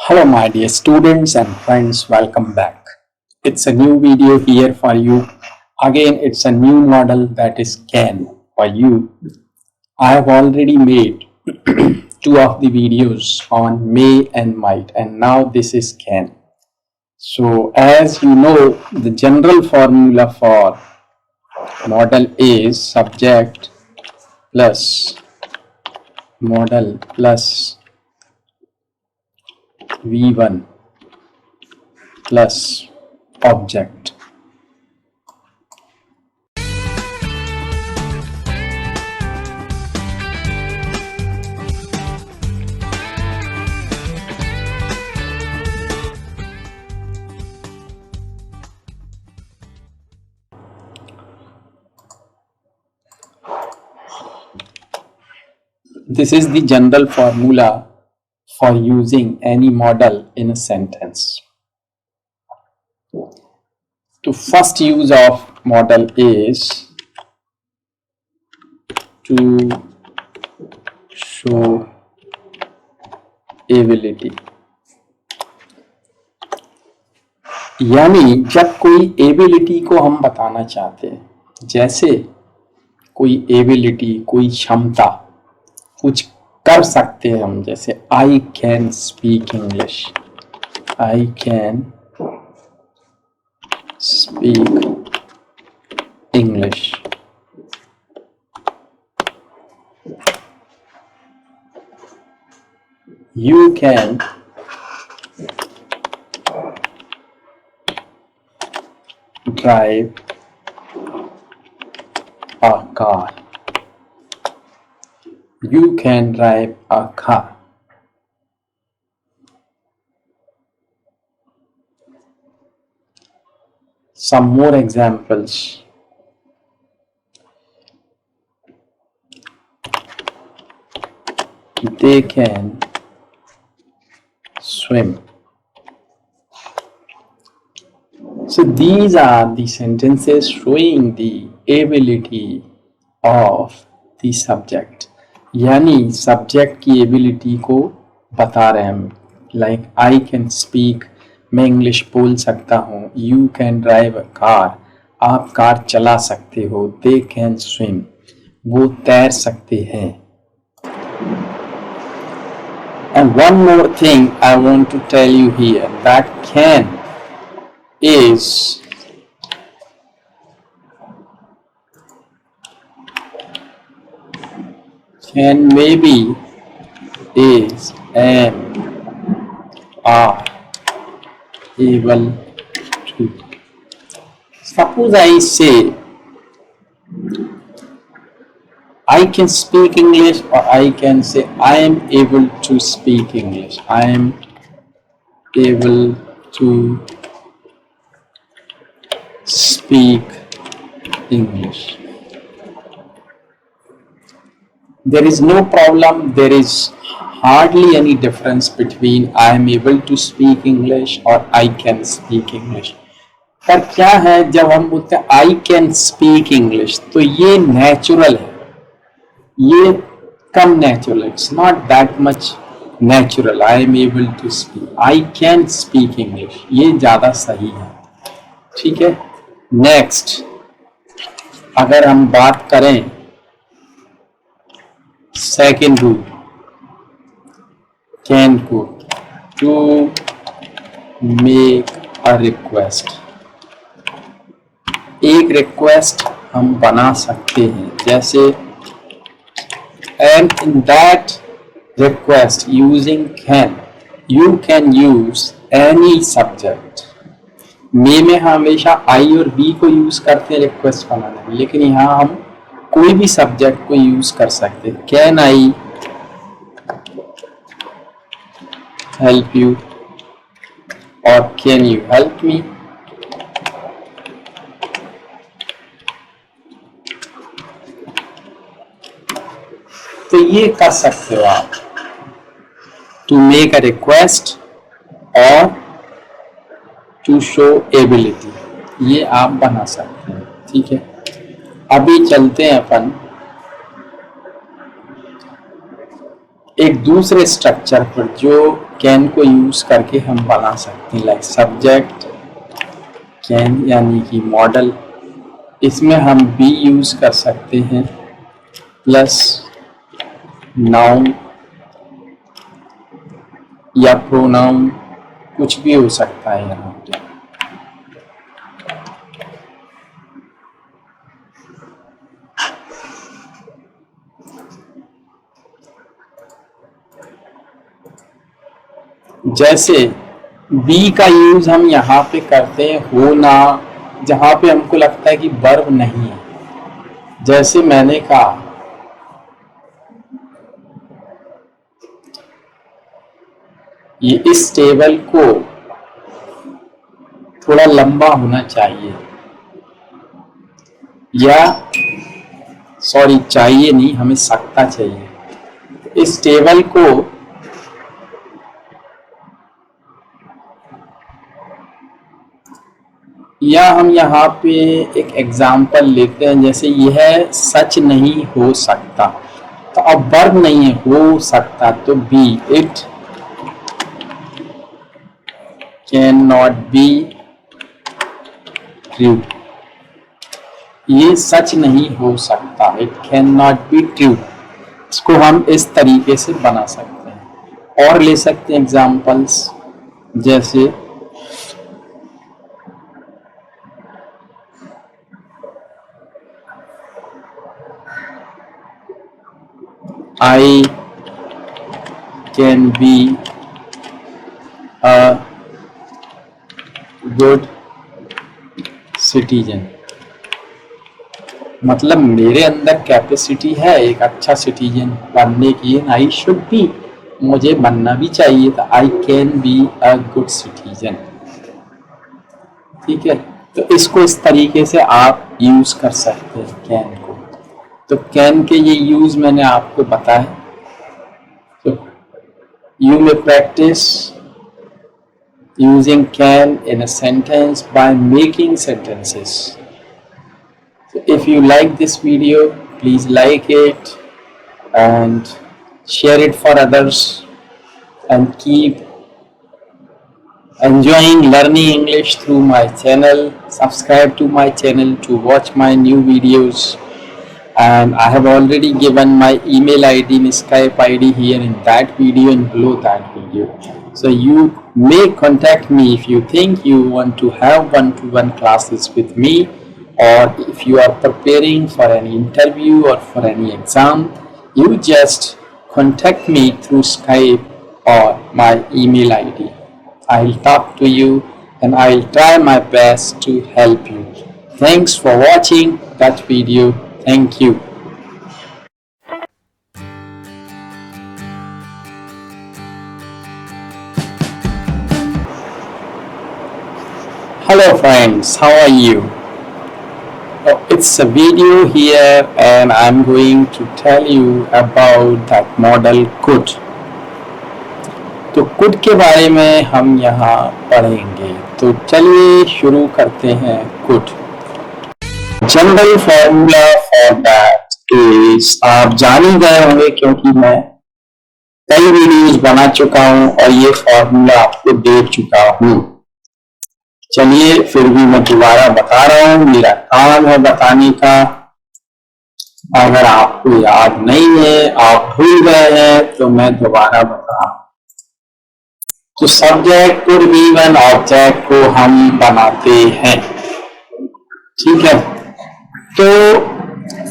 Hello, my dear students and friends, welcome back. It's a new video here for you. Again, it's a new model that is CAN for you. I have already made two of the videos on may and might, and now this is CAN. So, as you know, the general formula for model is subject plus model plus V1 plus object. This is the general formula for using any model in a sentence. The first use of model is to show ability. यानी जब कोई ability को हम बताना चाहते हैं, जैसे कोई एबिलिटी, कोई क्षमता, कुछ कर सकते हैं हम, जैसे आई can speak English, I can speak English. You can drive a car. You can drive a car. Some more examples. They can swim. So these are the sentences showing the ability of the subject. यानी subject की ability को बता रहे हैं हम. Like I can speak, मैं English बोल सकता हूँ. You can drive a car, आप कार चला सकते हो. दे कैन स्विम, वो तैर सकते हैं. And one more thing I want to tell you here, that can maybe is and are able to. Suppose I say I can speak English, or I can say I am able to speak English. I am able to speak English. There is no problem. There is hardly any difference between I am able to speak English or I can speak English. पर क्या है, जब हम बोलते हैं I can speak English, तो ये natural है, ये कम natural. It's not that much natural. I am able to speak, I can speak English, ये ज़्यादा सही है. ठीक है. नेक्स्ट, अगर हम बात करें सेकेंड रूल, कैन को, टू मेक अ रिक्वेस्ट. एक रिक्वेस्ट हम बना सकते हैं, जैसे and in that request using can, you can use any subject. में हमेशा आई और बी को यूज करते हैं रिक्वेस्ट बनाने में, लेकिन यहाँ हम कोई भी सब्जेक्ट को यूज कर सकते हैं. कैन आई हेल्प यू और कैन यू हेल्प मी. तो ये कर सकते हो आप, टू मेक अ रिक्वेस्ट और टू शो एबिलिटी, ये आप बना सकते हैं. ठीक है. अभी चलते हैं अपन एक दूसरे स्ट्रक्चर पर जो कैन को यूज करके हम बना सकते हैं, लाइक सब्जेक्ट कैन यानी कि मॉडल, इसमें हम बी यूज कर सकते हैं प्लस नाउन या प्रोनाउन, कुछ भी हो सकता है यहाँ पे। जैसे बी का यूज हम यहाँ पे करते हैं होना, जहाँ पे हमको लगता है कि वर्ब नहीं है। जैसे मैंने कहा ये इस टेबल को थोड़ा लंबा होना चाहिए, या सॉरी चाहिए नहीं, हमें सकता चाहिए। इस टेबल को या हम यहाँ पे एक एग्जाम्पल लेते हैं, जैसे यह सच नहीं हो सकता, तो अब वर्ब नहीं है, हो सकता, तो B, it can not be true, ये सच नहीं हो सकता, it can not be true. इसको हम इस तरीके से बना सकते हैं। और ले सकते हैं एग्जाम्पल्स, जैसे I can be a good citizen, मतलब मेरे अंदर कैपेसिटी है एक अच्छा सिटीजन बनने की। आई शुड बी, मुझे बनना भी चाहिए था। I can be a good citizen. ठीक है, तो इसको इस तरीके से आप यूज कर सकते हैं कैन को। तो कैन के ये यूज मैंने आपको बताया। तो you may practice using can in a sentence by making sentences. So if you like this video, please like it and share it for others, and keep enjoying learning English through my channel. Subscribe to my channel to watch my new videos, and I have already given my email ID and Skype ID here in that video and below that video. So you may contact me if you think you want to have one-to-one classes with me, or if you are preparing for any interview or for any exam. You just contact me through Skype or my email ID. I'll talk to you and I'll try my best to help you. Thanks for watching that video. Thank you. Hello friends, how are you? It's a video here and I'm going to tell you about that model could. तो could के बारे में हम यहाँ पढ़ेंगे। तो चलिए शुरू करते हैं could. General formula for that is, आप जान ही गए होंगे क्योंकि मैं कई वीडियोस बना चुका हूं और ये फॉर्मूला आपको दे चुका हूं। चलिए फिर भी मैं दोबारा बता रहा हूं, मेरा काम है बताने का। अगर आपको याद नहीं है, आप भूल गए हैं, तो मैं दोबारा बता रहा हूं। तो सब्जेक्ट कुड गिवन ऑब्जेक्ट को हम बनाते हैं, ठीक है। तो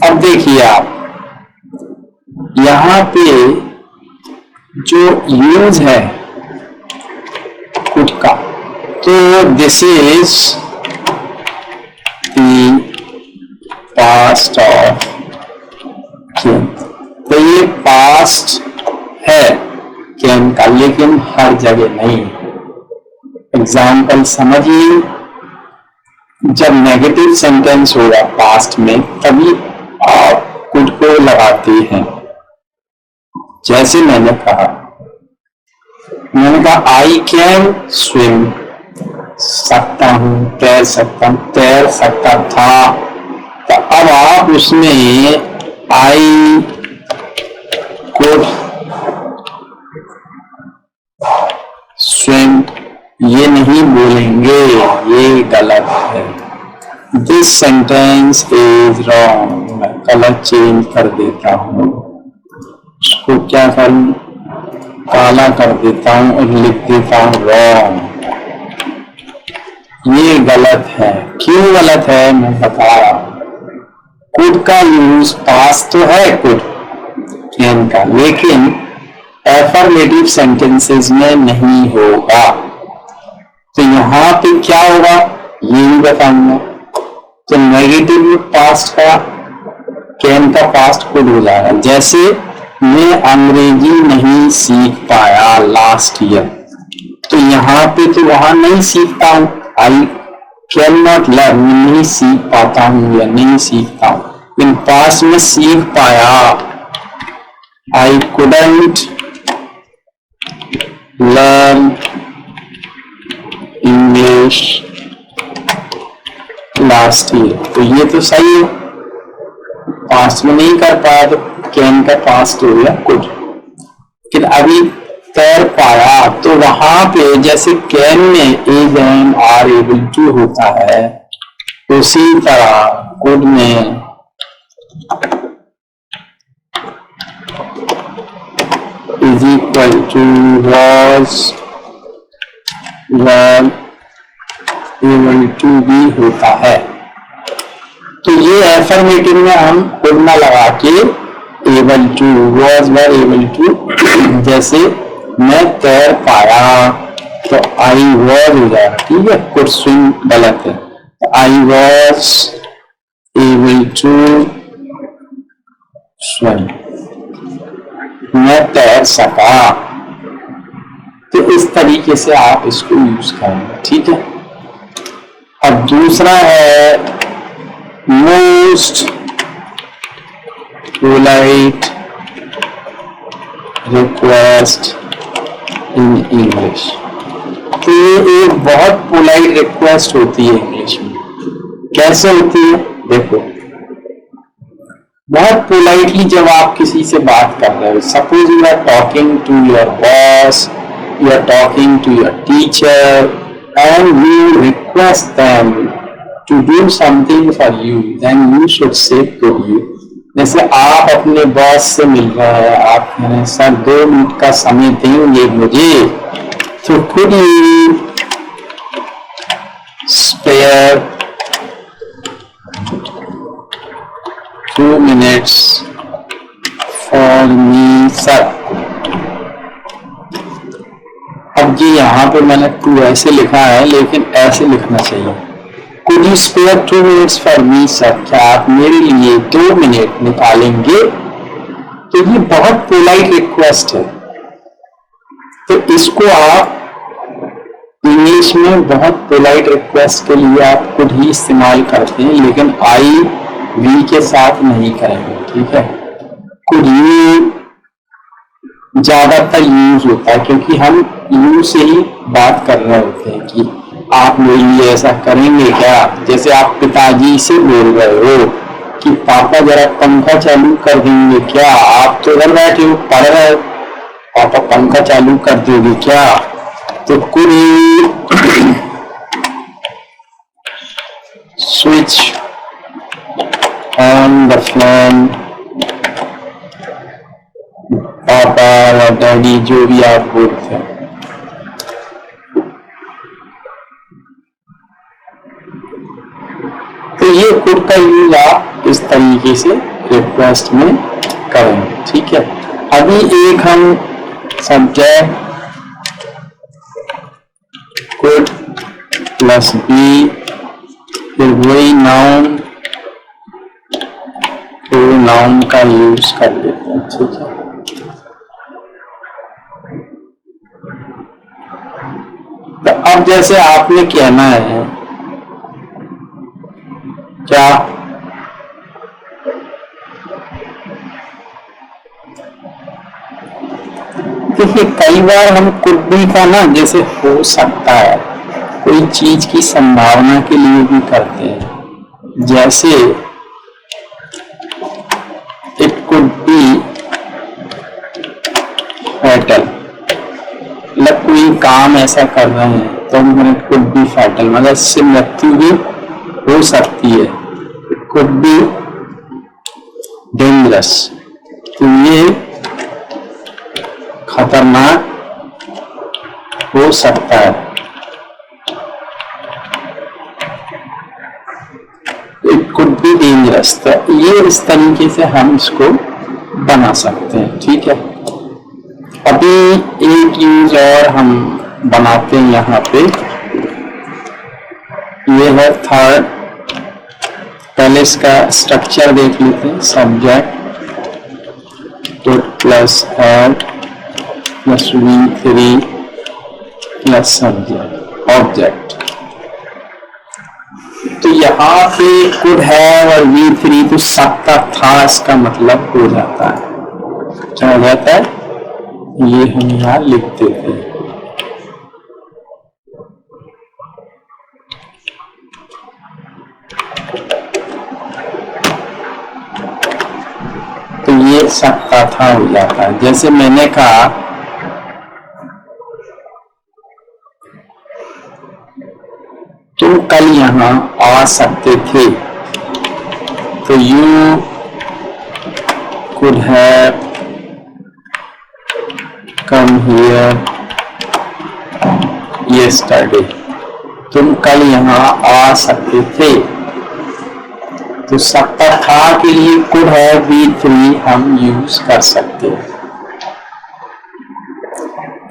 अब देखिए आप यहां पे जो यूज है कुड का, तो this is the past of can. तो ये पास्ट है कैन का, लेकिन हर जगह नहीं। एग्जाम्पल समझिए, जब नेगेटिव सेंटेंस होगा पास्ट में तभी आप कुड को लगाते हैं। जैसे मैंने कहा आई कैन स्विम, सकता हूं, तैर सकता हूं, तैर सकता था। तो अब आप उसमें आई कुड स्विम, ये नहीं बोलेंगे, ये गलत है। दिस सेंटेंस इज रॉन्ग, मैं कलर चेंज कर देता हूँ, इसको क्या करूँ, काला कर देता हूँ और लिख देता हूँ रॉन्ग। ये गलत है। क्यों गलत है मैं बता रहा हूँ। कुड का यूज पास्ट तो है, कुड कैन का, लेकिन एफर्मेटिव सेंटेंसेस में नहीं होगा। तो यहां पे क्या होगा ये भी बताऊंगा। तो नेगेटिव पास्ट का, कैन का पास्ट कुड हो जाएगा। जैसे मैं अंग्रेजी नहीं सीख पाया लास्ट ईयर, तो यहाँ पे तो वहां नहीं सीखता हूं, आई कैन नॉट लर्न, नहीं सीख पाता हूं या नहीं सीखता हूं। इन पास्ट में सीख पाया, I couldn't learn English last year, तो ये तो सही है, पास्ट में नहीं कर पाया तो कैन का पास्ट हो गया कुड। लेकिन अभी तैर पाया, तो वहां पे जैसे कैन में is and are able to होता है, उसी तरह कुड में is equal to was able to भी होता है। तो ये एफर्मेटिव में हम कुड ना लगा के able to, was were able to, जैसे मैं तैर पाया तो आई वॉज हो जाएगा, ठीक है। कुड स्विम गलत है, तो I was able to swim, मैं तैर सका। तो इस तरीके से आप इसको यूज करेंगे, ठीक है। अब दूसरा है most polite request in English. तो ये एक बहुत पोलाइट रिक्वेस्ट होती है इंग्लिश में। कैसे होती है देखो, बहुत पोलाइटली जब आप किसी से बात कर रहे हो, suppose you are talking to your boss, you are talking to your teacher and you request them to do something for you, then you should say could you। जैसे आप अपने बॉस से मिल रहे हैं, आप कह रहे हैं सर 2 मिनट का समय देंगे मुझे, तो could you spare 2 minutes for me sir। अब जी यहाँ पे मैंने टू ऐसे लिखा है, लेकिन ऐसे लिखना चाहिए, could you spare 2 minutes for me sir, क्या आप मेरे लिए 2 मिनट निकालेंगे। तो ये बहुत पोलाइट रिक्वेस्ट है, तो इसको आप इंग्लिश में बहुत पोलाइट रिक्वेस्ट के लिए आप कुड ही इस्तेमाल करते हैं, लेकिन आई वी के साथ नहीं करेंगे, ठीक है। कुड यू ज्यादातर यूज होता है, क्योंकि हम यू से ही बात कर रहे होते हैं कि आप मेरे लिए ऐसा करेंगे क्या। जैसे आप पिताजी से बोल रहे हो कि पापा जरा पंखा चालू कर देंगे क्या, आप तो उधर बैठे हो पढ़ रहे हो, पापा पंखा चालू कर दोगे क्या। तो could switch on the fan, पापा या डैडी जो भी आप बोलते हैं। तो ये कुड का यूज आप इस तरीके से रिक्वेस्ट में करेंगे, ठीक है। अभी एक हम सब्जेक्ट कुड प्लस बी, फिर वही नाउन, नाउन का यूज कर लेते हैं, ठीक है। तो अब जैसे आपने कहना है क्या, देखिए कई बार हम कुड भी का ना, जैसे हो सकता है, कोई चीज की संभावना के लिए भी करते हैं। जैसे इट कुड बी फैटल, मतलब कोई काम ऐसा कर रहे हैं तो इट कुड बी फैटल, मतलब इससे मृत्यु भी हो सकती है, इट कुड बी डेंजरस, तो ये खतरनाक हो सकता है, इट कुड बी डेंजरस। तो ये इस तरीके से हम इसको बना सकते हैं, ठीक है। अभी एक यूज और हम बनाते हैं यहाँ पे, ये है थर्ड। पहले इसका स्ट्रक्चर देख लेते हैं। Subject plus had plus V3 plus subject object. तो यहाँ पे कुड हैव और V3 तो सकता था, इसका मतलब हो जाता है, क्या हो जाता है, ये हम यहाँ लिख देते हैं। तो ये सकता था हो जाता है। जैसे मैंने कहा तुम कल यहाँ आ सकते थे, तो you could have come here yesterday. तुम कल यहाँ आ सकते थे, तो सकता था के लिए कुड हैव V3 हम यूज कर सकते हैं।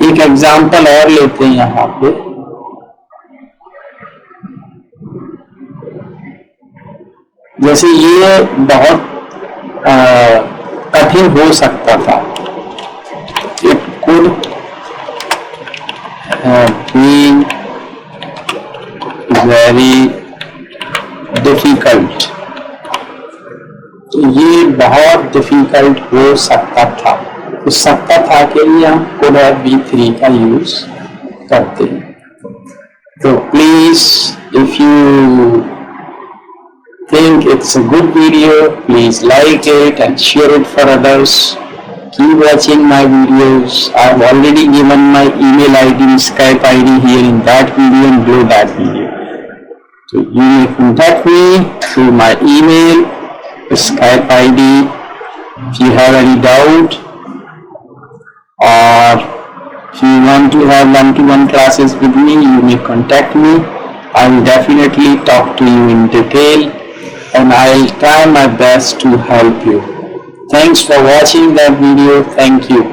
एक एग्जांपल और लेते हैं यहाँ पे। जैसे ये बहुत कठिन हो सकता था, it could be very difficult. ये बहुत डिफिकल्ट हो सकता था, तो सकता था के लिए हम कुड हैव V3 का यूज करते हैं। तो please if you think it's a good video, please like it and share it for others. Keep watching my videos. I've already given my email ID, Skype ID here in that video and below that video. So you may contact me through my email, Skype ID. If you have any doubt or if you want to have one-to-one classes with me, you may contact me. I will definitely talk to you in detail, and I'll try my best to help you. Thanks for watching that video. Thank you.